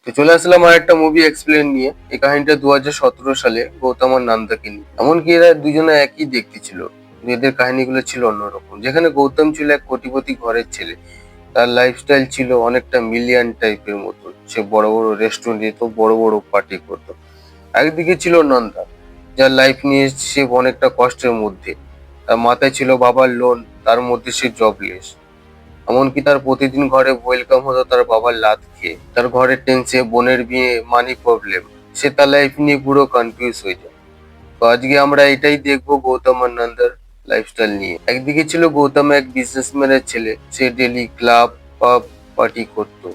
তো চলে আসলাম আর একটা মুভি এক্সপ্লেন নিয়ে। এই কাহিনীটা 2017 সালে গৌতম আর নন্দাকে নিয়ে। এমনকি এরা দুজনে একই দেখতে ছিল, কিন্তু এদের কাহিনীগুলো ছিল অন্যরকম। যেখানে গৌতম ছিল এক কোটিপতি ঘরের ছেলে, তার লাইফস্টাইল ছিল অনেকটা মিলিয়ন টাইপের মতো। সে বড় বড় রেস্টুরেন্ট যেত, বড় বড় পার্টি করতো। একদিকে ছিল নন্দা, যার লাইফ নিয়ে সে অনেকটা কষ্টের মধ্যে। তার মাথায় ছিল বাবার লোন, তার মধ্যে সে জবলেস। এমনকি তার প্রতিদিন ঘরে ওয়েলকাম হতো তার বাবার লাত খেয়ে। তার ঘরের টেন্সে, বোনের বিয়ে, মানি প্রবলেম। সে তার লাইফ নিয়ে পুরো কনফিউজ হয়ে যায়। তো আজকে আমরা এটাই দেখবো গৌতম আর নন্দার লাইফস্টাইল নিয়ে। একদিকে ছিল গৌতম এক বিজনেসম্যানের ছেলে, সে ডেলি ক্লাব, পাব, পার্টি করতো।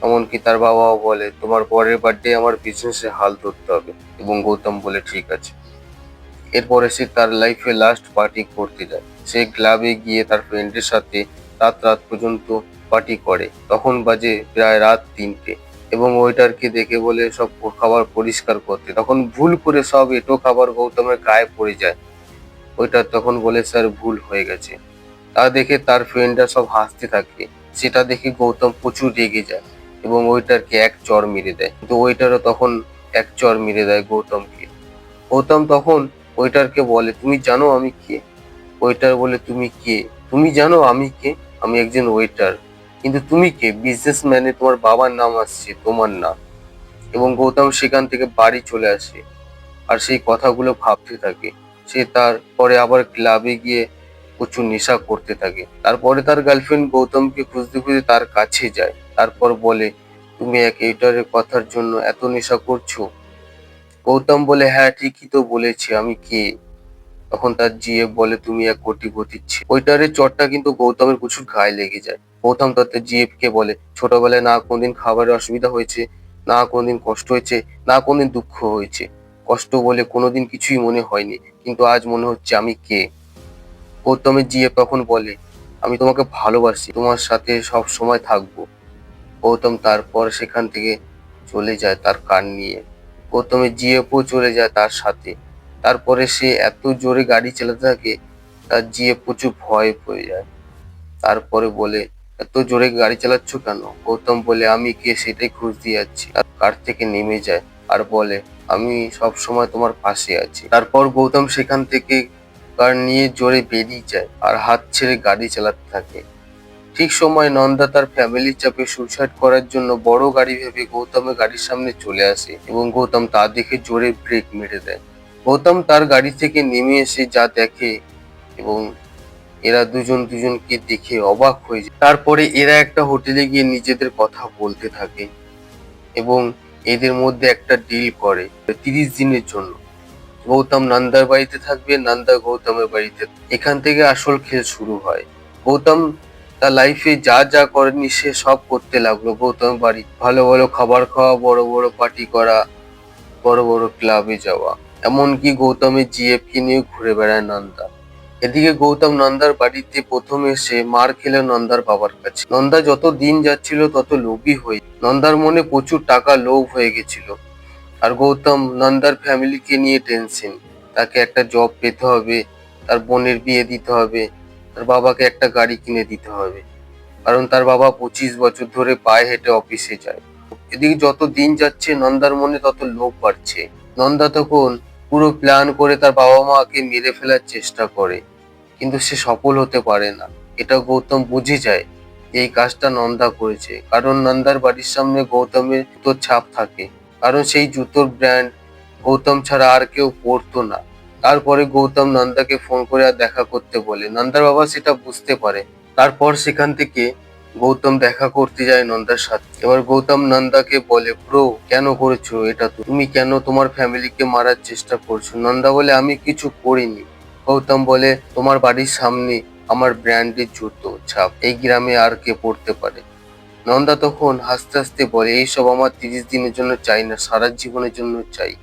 এমনকি তার বাবাও বলে, তোমার পরের বার্থডে আমার বিজনেসে হাল ধরতে হবে, এবং গৌতম বলে ঠিক আছে। এরপরে সে তার লাইফে লাস্ট পার্টি করতে যায়। সে ক্লাবে গিয়ে তার ফ্রেন্ডের সাথে রাত রাত পর্যন্ত পার্টি করে। তখন বাজে প্রায় রাত 3টে, এবং ওয়েটারকে দেখে বলে সব খাবার পরিষ্কার করতে। তখন ভুল করে সব এঁটো খাবার গৌতমের গায়ে পড়ে যায়। ওয়েটার তখন বলে, স্যার ভুল হয়ে গেছে। তা দেখে তার ফ্রেন্ডরা সব হাসতে থাকে। সেটা দেখে গৌতম প্রচুর রেগে যায় এবং ওয়েটারকে এক চড় মেরে দেয়। কিন্তু ওয়েটারও তখন এক চড় মেরে দেয় গৌতমকে। গৌতম তখন ওয়েটারকে বলে, তুমি জানো আমি কে? ওয়েটার বলে, তুমি কে? তুমি জানো আমি কে? আমি একজন ওয়েটার। কিন্তু তুমি কে? বিজনেসম্যানে তোমার বাবার নাম আসছে, তোমার নাম। এবং গৌতম সেখান থেকে বাড়ি চলে আসে আর সেই কথাগুলো ভাবতে থাকে। সে তারপরে আবার ক্লাবে গিয়ে প্রচুর নেশা করতে থাকে। তারপরে তার গার্লফ্রেন্ড গৌতমকে খুঁজতে খুঁজতে তার কাছে যায়। তারপর বলে, তুমি এক ওয়েটারের কথার জন্য এত নেশা করছো? গৌতম বলে, হ্যাঁ ঠিকই তো বলেছি, আমি কে? তখন তার জিএফ বলে, তুমি এক কোটিপতির ছেলে। ওয়েটারের চড়টা কিন্তু গৌতমের প্রচুর গায়ে লেগে যায়। গৌতম তার জিএফ কে বলে, ছোটবেলায় না কোনদিন খাবারের অসুবিধা হয়েছে, না কোনদিন কষ্ট হয়েছে, না কোনদিন দুঃখ হয়েছে। কষ্ট বলে কোনোদিন কিছুই মনে হয়নি, কিন্তু আজ মনে হচ্ছে আমি কে। গৌতমের জিএফ তখন বলে, আমি তোমাকে ভালোবাসি, তোমার সাথে সব সময় থাকবো। গৌতম তারপর সেখান থেকে চলে যায় তার কার নিয়ে। গৌতমের জিএফও চলে যায় তার সাথে। তারপরে সে এত জোরে গাড়ি চালাতে থাকে, তার জিএফ প্রচুর ভয় পেয়ে যায়। তারপরে বলে, এত জোরে গাড়ি চালাচ্ছ কেন? গৌতম বলে, আমি কে সেটাই খুঁজতে যাচ্ছি। আর কার থেকে নেমে যায় আর বলে, আমি সব সময় তোমার পাশে আছি। তারপর গৌতম সেখান থেকে কার নিয়ে জোরে বেরিয়ে যায় আর হাত ছেড়ে গাড়ি চালাতে থাকে। ঠিক সময় নন্দা তার ফ্যামিলির চাপে সুইসাইড করার জন্য বড় গাড়ি ভেবে গৌতমের গাড়ির সামনে চলে আসে, এবং গৌতম তা দেখে জোরে ব্রেক মেরে দেয়। গৌতম তার গাড়ি থেকে নেমে এসে যা দেখে, এবং এরা দুজন দুজনকে দেখে অবাক হয়ে যায়। তারপরে এরা একটা হোটেলে গিয়ে নিজেদের কথা বলতে থাকে, এবং এদের মধ্যে একটা ডিল করে 30 দিনের জন্য। গৌতম নন্দার বাড়িতে থাকবে, নন্দা গৌতমের বাড়িতে। এখান থেকে আসল খেল শুরু হয়। গৌতম তার লাইফে যা যা করেনি সে সব করতে লাগলো। গৌতম বাড়ি ভালো ভালো খাবার খাওয়া, বড় বড় পার্টি করা, বড় বড় ক্লাবে যাওয়া। এমনকি গৌতমের জিএফ কে নিয়ে ঘুরে বেড়ায় নন্দা। এদিকে গৌতম নন্দার বাড়িতে প্রথম এসে মার খেলো নন্দার বাবার কাছে। নন্দা যত দিন যাচ্ছিল তত লোভী হয়ে, নন্দার মনে প্রচুর টাকা লোভ হয়ে গেছিল। আর গৌতম নন্দার ফ্যামিলিকে নিয়ে টেনশন। তাকে একটা জব পেতে হবে, তার বোনের বিয়ে দিতে হবে, তার বাবাকে একটা গাড়ি কিনে দিতে হবে, কারণ তার বাবা 25 বছর ধরে পায়ে হেঁটে অফিসে যায়। এদিকে যত দিন যাচ্ছে নন্দার মনে তত লোভ বাড়ছে। নন্দা তখন পুরো প্ল্যান করে তার বাবা মাকে মেরে ফেলার চেষ্টা করে, কিন্তু সে সফল হতে পারে না। এটা গৌতম বুঝে যায় যে এই কাজটা নন্দা করেছে, কারণ নন্দার বাড়ির সামনে গৌতমের জুতোর ছাপ থাকে, কারণ সেই জুতোর ব্র্যান্ড গৌতম ছাড়া আর কেউ পরতো না। তারপরে গৌতম নন্দাকে ফোন করে আর দেখা করতে বলে। নন্দার বাবা সেটা বুঝতে পারে। তারপর সেখান থেকে গৌতম দেখা করতে যায় নন্দার সাথে। এবার গৌতম নন্দাকে বলে, ব্রো কেন করেছো এটা? তুমি কেন তোমার ফ্যামিলিকে মারার চেষ্টা করছো? নন্দা বলে, আমি কিছু করিনি। গৌতম বলে, তোমার বাড়ির সামনে আমার ব্র্যান্ডের জুতো ছাপ, এই গ্রামে আর কে পড়তে পারে? নন্দা তখন হাসতে হাসতে বলে, এইসব আমার 30 দিনের জন্য চাই না, সারা জীবনের জন্য চাই।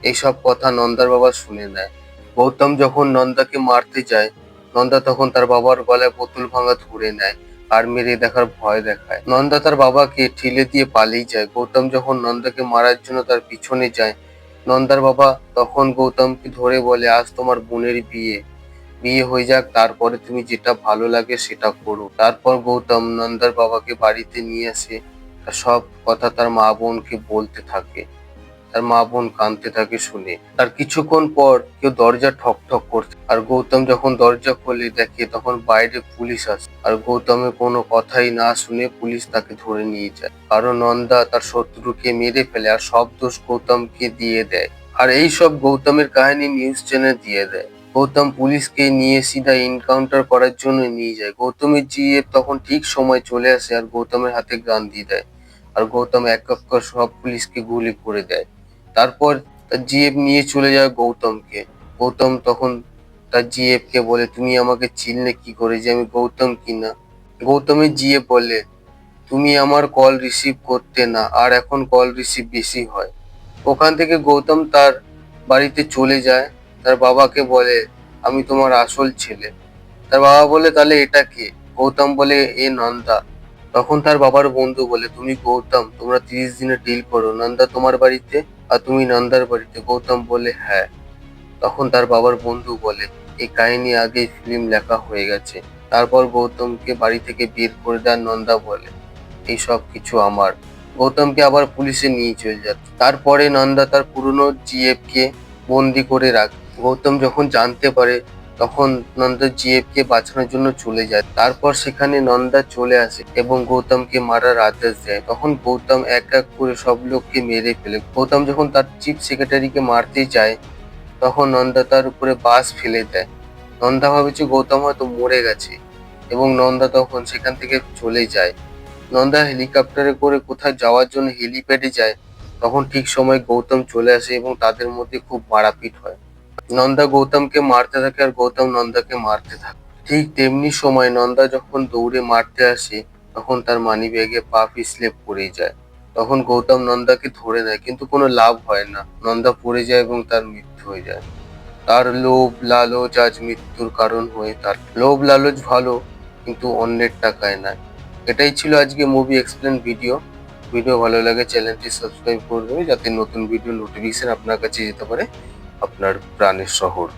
এইসব কথা নন্দার বাবা শুনে নেয়। গৌতম যখন নন্দাকে মারতে যায়, নন্দা তখন তার বাবার গলায় বোতল ভাঙা ধরে নেয় আর মেরে দেখার ভয় দেখায়। নন্দা তার বাবাকে ঠেলে দিয়ে পালিয়ে যায়। গৌতম যখন নন্দাকে মারার জন্য তার পিছনে যায়, নন্দার বাবা তখন গৌতমকে ধরে বলে, আজ তোমার বোনের বিয়ে, বিয়ে হয়ে যাক, তারপরে তুমি যেটা ভালো লাগে সেটা করো। তারপর গৌতম নন্দার বাবাকে বাড়িতে নিয়ে আসে তার সব কথা তার মা বোনকে বলতে থাকে। তার মা বোন কাঁদতে থাকে শুনে। তার কিছুক্ষণ পর কেউ দরজা ঠক ঠক করছে, আর গৌতম যখন দরজা খুলে দেখে তখন বাইরে পুলিশ আসে। আর গৌতমের কোনো কথাই না শুনে পুলিশ তাকে ধরে নিয়ে যায়, কারণ নন্দা তার শত্রুকে মেরে ফেলে আর সব দোষ গৌতমকে দিয়ে দেয়। আর এই সব গৌতমের কাহিনী নিউজ চ্যানেল দিয়ে দেয়। গৌতম পুলিশকে নিয়ে সিধা এনকাউন্টার করার জন্য নিয়ে যায়। গৌতমের জিএফ তখন ঠিক সময় চলে আসে আর গৌতমের হাতে গান দিয়ে দেয়, আর গৌতম এক এক করে সব পুলিশকে গুলি করে দেয়। তারপর তার জিএফ নিয়ে চলে যায় গৌতমকে। গৌতম তখন তার জিএফ কে বলে, তুমি আমাকে চিনলে কি করে যে আমি গৌতম কিনা? গৌতমের জিএফ বলে, তুমি আমার কল রিসিভ করতে না, আর এখন কল রিসিভ বেশি হয়। ওখান থেকে গৌতম তার বাড়িতে চলে যায়। তার বাবাকে বলে, আমি তোমার আসল ছেলে। তার বাবা বলে, তাহলে এটা কে? গৌতম বলে, এ নন্দা। তখন তার বাবার বন্ধু বলে, তুমি গৌতম, তোমরা 30 দিনের ডিল করো, নন্দা তোমার বাড়িতে আর তুমি নন্দার বাড়িতে। গৌতম বলে, হ্যাঁ। তখন তার বাবার বন্ধু বলে, এই কাহিনী আগেই ফিল্ম লেখা হয়ে গেছে। তারপর গৌতমকে বাড়ি থেকে বের করে দেয়। নন্দা বলে, এই সব কিছু আমার। গৌতমকে আবার পুলিশে নিয়ে চলে যায়। তারপরে নন্দা তার পুরনো জিএফ কে বন্দি করে রাখে। গৌতম যখন জানতে পারে তখন নন্দা জিএফ কে বাঁচানোর জন্য চলে যায়। তারপর সেখানে নন্দা চলে আসে এবং গৌতমকে মারার আদেশ দেয়। তখন গৌতম এক এক করে সব লোককে মেরে ফেলে। গৌতম যখন তার চিফ সেক্রেটারিকে মারতে যায় তখন নন্দা তার উপরে বাস ফেলে দেয়। নন্দা ভাবেছে গৌতম হয়তো মরে গেছে এবং নন্দা তখন সেখান থেকে চলে যায়। নন্দা হেলিকপ্টারে করে কোথায় যাওয়ার জন্য হেলিপ্যাডে যায়। তখন ঠিক সময় গৌতম চলে আসে এবং তাদের মধ্যে খুব মারাপিট হয়। নন্দা গৌতমকে মারতে থাকে আর গৌতম নন্দাকে মারতে থাকে। ঠিক তেমনি সময় নন্দা যখন দৌড়ে মারতে আসে তখন তার মানিব্যাগে পা পিছলে পড়ে যায়। তখন গৌতম নন্দাকে ধরে নেয়, কিন্তু কোনো লাভ হয় না। নন্দা পড়ে যায় এবং তার মৃত্যু হয়ে যায়। তার লোভ লালচ আজ মৃত্যুর কারণ হয়ে তার। লোভ লালচ ভালো, কিন্তু অন্যের টাকায় নয়। এটাই ছিল আজকে মুভি এক্সপ্লেন ভিডিও। ভিডিও ভালো লাগে চ্যানেলটি সাবস্ক্রাইব করবে, যাতে নতুন ভিডিও নোটিফিকেশন আপনার কাছে যেতে পারে আপনার প্রাণের শহর।